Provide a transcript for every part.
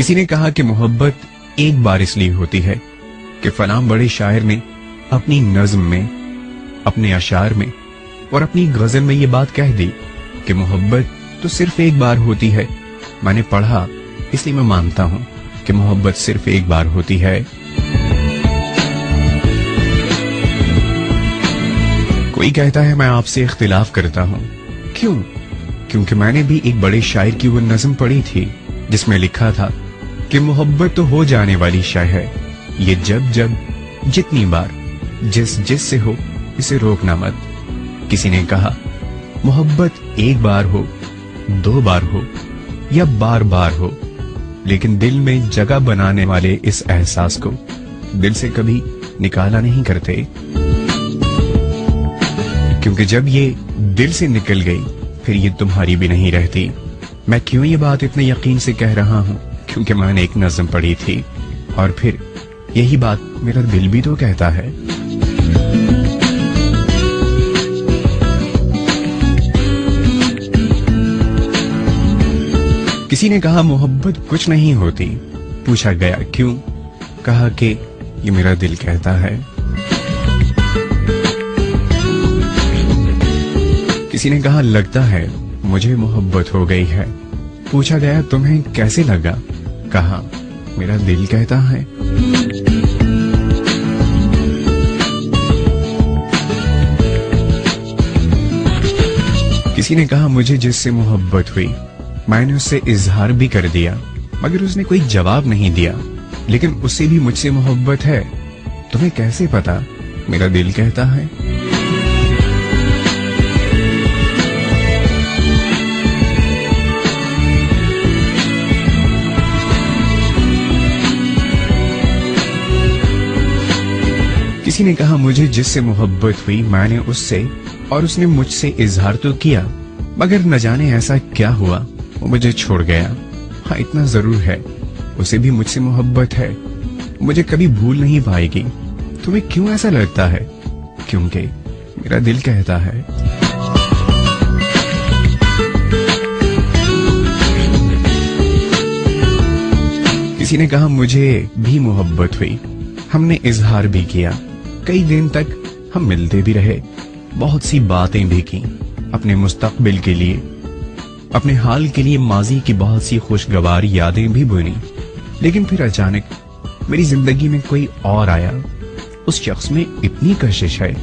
किसी ने कहा कि मोहब्बत एक बार इसलिए होती है कि फलां बड़े शायर ने अपनी नज्म में, अपने अशार में और अपनी गजल में ये बात कह दी कि मोहब्बत तो सिर्फ एक बार होती है। मैंने पढ़ा इसलिए मैं मानता हूं कि मोहब्बत सिर्फ एक बार होती है। कोई कहता है मैं आपसे इख्तिलाफ करता हूं। क्यों? क्योंकि मैंने भी एक बड़े शायर की वो नज्म पढ़ी थी जिसमें लिखा था कि मोहब्बत तो हो जाने वाली शय है, ये जब जब जितनी बार जिस जिस से हो इसे रोकना मत। किसी ने कहा मोहब्बत एक बार हो, दो बार हो या बार बार हो, लेकिन दिल में जगह बनाने वाले इस एहसास को दिल से कभी निकाला नहीं करते, क्योंकि जब ये दिल से निकल गई फिर ये तुम्हारी भी नहीं रहती। मैं क्यों ये बात इतने यकीन से कह रहा हूं? क्योंकि मैंने एक नज़्म पढ़ी थी और फिर यही बात मेरा दिल भी तो कहता है। किसी ने कहा मोहब्बत कुछ नहीं होती। पूछा गया क्यों? कहा कि ये मेरा दिल कहता है। किसी ने कहा लगता है मुझे मोहब्बत हो गई है। पूछा गया तुम्हें कैसे लगा? कहा मेरा दिल कहता है। किसी ने कहा मुझे जिससे मोहब्बत हुई मैंने उससे इजहार भी कर दिया मगर उसने कोई जवाब नहीं दिया, लेकिन उससे भी मुझसे मोहब्बत है। तुम्हें कैसे पता? मेरा दिल कहता है। किसी ने कहा मुझे जिससे मोहब्बत हुई मैंने उससे और उसने मुझसे इजहार तो किया मगर न जाने ऐसा क्या हुआ वो मुझे छोड़ गया। हाँ इतना जरूर है उसे भी मुझसे मोहब्बत है, मुझे कभी भूल नहीं पाएगी। तुम्हें क्यों ऐसा लगता है? क्योंकि मेरा दिल कहता है। किसी ने कहा मुझे भी मोहब्बत हुई, हमने इजहार भी किया, कई दिन तक हम मिलते भी रहे, बहुत सी बातें भी की अपने मुस्तकबिल के लिए, अपने हाल के लिए माजी की बहुत सी खुशगवार यादें भी बुनी। लेकिन फिर अचानक मेरी जिंदगी में कोई और आया। उस शख्स में इतनी कशिश है,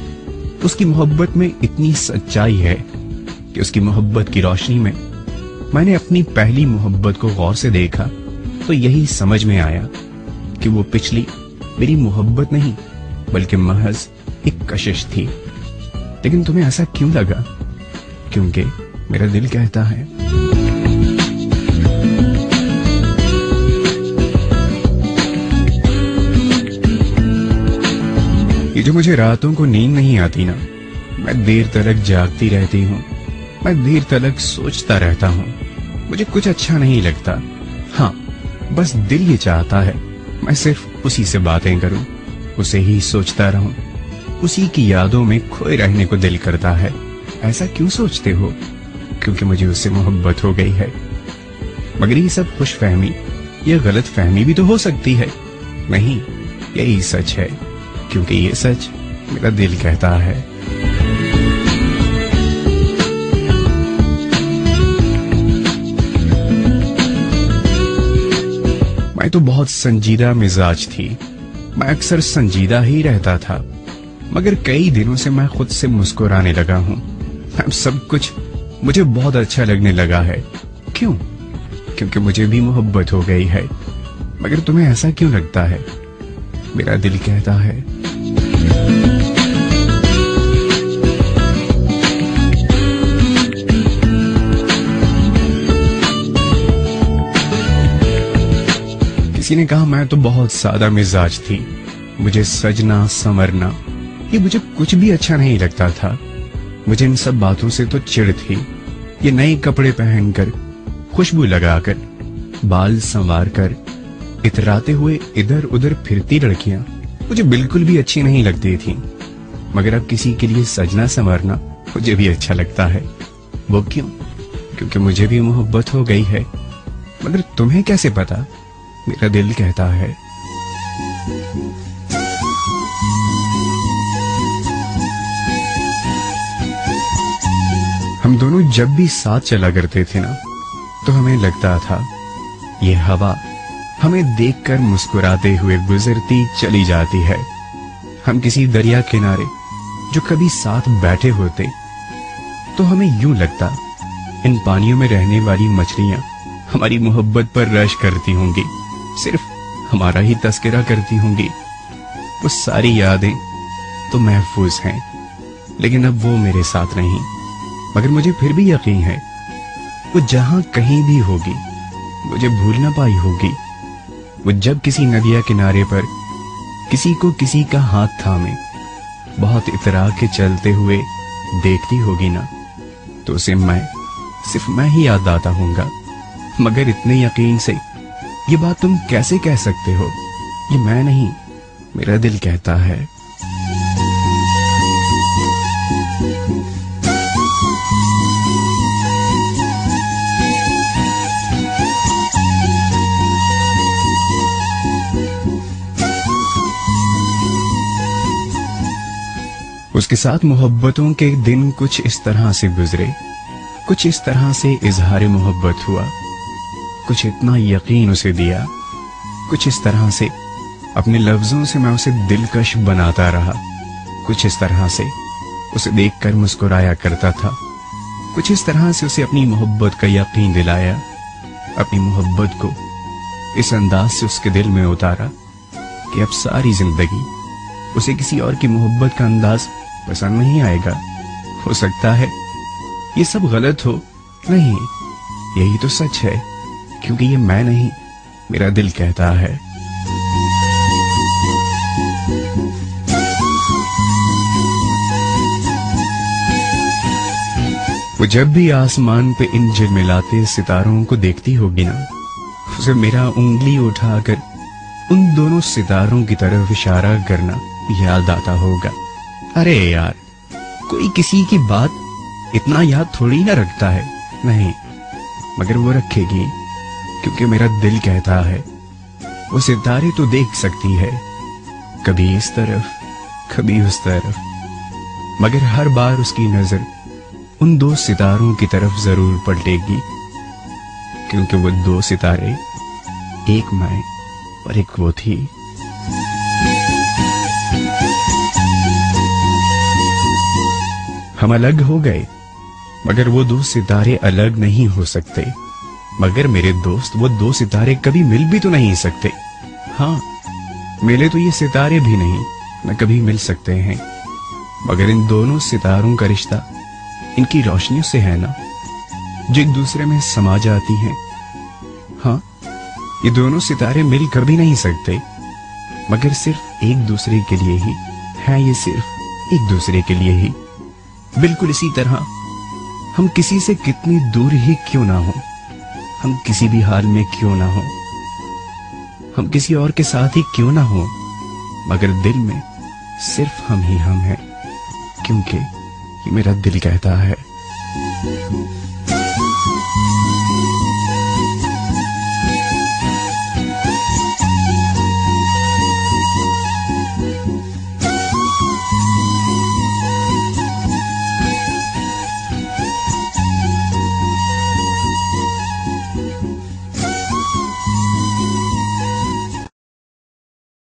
उसकी मोहब्बत में इतनी सच्चाई है कि उसकी मोहब्बत की रोशनी में मैंने अपनी पहली मोहब्बत को गौर से देखा तो यही समझ में आया कि वो पिछली मेरी मोहब्बत नहीं बल्कि महज एक कशिश थी। लेकिन तुम्हें ऐसा क्यों लगा? क्योंकि मेरा दिल कहता है। ये जो मुझे रातों को नींद नहीं आती ना, मैं देर तक जागती रहती हूँ, मैं देर तक सोचता रहता हूँ, मुझे कुछ अच्छा नहीं लगता। हाँ बस दिल ये चाहता है मैं सिर्फ उसी से बातें करूं, उसे ही सोचता रहूं, उसी की यादों में खोए रहने को दिल करता है। ऐसा क्यों सोचते हो? क्योंकि मुझे उससे मोहब्बत हो गई है। मगर ये सब खुशफहमी या गलत फहमी भी तो हो सकती है। नहीं, यही सच है, क्योंकि ये सच मेरा दिल कहता है। मैं तो बहुत संजीदा मिजाज थी, मैं अक्सर संजीदा ही रहता था, मगर कई दिनों से मैं खुद से मुस्कुराने लगा हूं। अब सब कुछ मुझे बहुत अच्छा लगने लगा है। क्यों? क्योंकि मुझे भी मोहब्बत हो गई है। मगर तुम्हें ऐसा क्यों लगता है? मेरा दिल कहता है। किसी ने कहा मैं तो बहुत सादा मिजाज थी, मुझे सजना संवरना ये मुझे कुछ भी अच्छा नहीं लगता था। मुझे इन सब बातों से तो चिढ़ थी। ये नए कपड़े पहनकर, खुशबू लगाकर, बाल संवार कर इतराते हुए इधर उधर फिरती लड़कियां मुझे बिल्कुल भी अच्छी नहीं लगती थी। मगर अब किसी के लिए सजना संवरना मुझे भी अच्छा लगता है। वो क्यों? क्योंकि मुझे भी मोहब्बत हो गई है। मगर तुम्हें कैसे पता? मेरा दिल कहता है। हम दोनों जब भी साथ चला करते थे ना, तो हमें लगता था ये हवा हमें देखकर मुस्कुराते हुए गुजरती चली जाती है। हम किसी दरिया किनारे जो कभी साथ बैठे होते, तो हमें यूं लगता इन पानियों में रहने वाली मछलियां हमारी मोहब्बत पर रश करती होंगी, सिर्फ हमारा ही तस्करा करती होंगी। वो सारी यादें तो महफूज हैं, लेकिन अब वो मेरे साथ नहीं। मगर मुझे फिर भी यकीन है वो जहां कहीं भी होगी, मुझे भूल ना पाई होगी। वो जब किसी नदिया किनारे पर किसी को किसी का हाथ थामे बहुत इतरा के चलते हुए देखती होगी ना, तो उसे सिर्फ मैं ही याद आता हूँगा। मगर इतने यकीन से ये बात तुम कैसे कह सकते हो? ये मैं नहीं, मेरा दिल कहता है। उसके साथ मोहब्बतों के दिन कुछ इस तरह से गुजरे, कुछ इस तरह से इजहार मोहब्बत हुआ, कुछ इतना यकीन उसे दिया, कुछ इस तरह से अपने लफ्जों से मैं उसे दिलकश बनाता रहा, कुछ इस तरह से उसे देखकर मुस्कुराया करता था, कुछ इस तरह से उसे अपनी मोहब्बत का यकीन दिलाया, अपनी मोहब्बत को इस अंदाज से उसके दिल में उतारा कि अब सारी जिंदगी उसे किसी और की मोहब्बत का अंदाज पसंद नहीं आएगा। हो सकता है ये सब गलत हो, नहीं, यही तो सच है, क्योंकि ये मैं नहीं, मेरा दिल कहता है। वो जब भी आसमान पे इन झिलमिलाते सितारों को देखती होगी ना, उसे मेरा उंगली उठाकर उन दोनों सितारों की तरफ इशारा करना याद आता होगा। अरे यार, कोई किसी की बात इतना याद थोड़ी ना रखता है, नहीं, मगर वो रखेगी, क्योंकि मेरा दिल कहता है वो सितारे तो देख सकती है, कभी इस तरफ कभी उस तरफ, मगर हर बार उसकी नजर उन दो सितारों की तरफ जरूर पलटेगी, क्योंकि वो दो सितारे एक मैं और एक वो थी। हम अलग हो गए, मगर वो दो सितारे अलग नहीं हो सकते। मगर मेरे दोस्त, वो दो सितारे कभी मिल भी तो नहीं सकते। हाँ, मिले तो ये सितारे भी नहीं, न कभी मिल सकते हैं। मगर इन दोनों सितारों का रिश्ता इनकी रोशनियों से है ना, जो एक दूसरे में समा जाती हैं। हाँ, ये दोनों सितारे मिल कभी नहीं सकते, मगर सिर्फ एक दूसरे के लिए ही है, ये सिर्फ एक दूसरे के लिए ही। बिल्कुल इसी तरह हम किसी से कितनी दूर ही क्यों ना हो, हम किसी भी हाल में क्यों ना हो, हम किसी और के साथ ही क्यों ना हो, मगर दिल में सिर्फ हम ही हम हैं, क्योंकि ये मेरा दिल कहता है।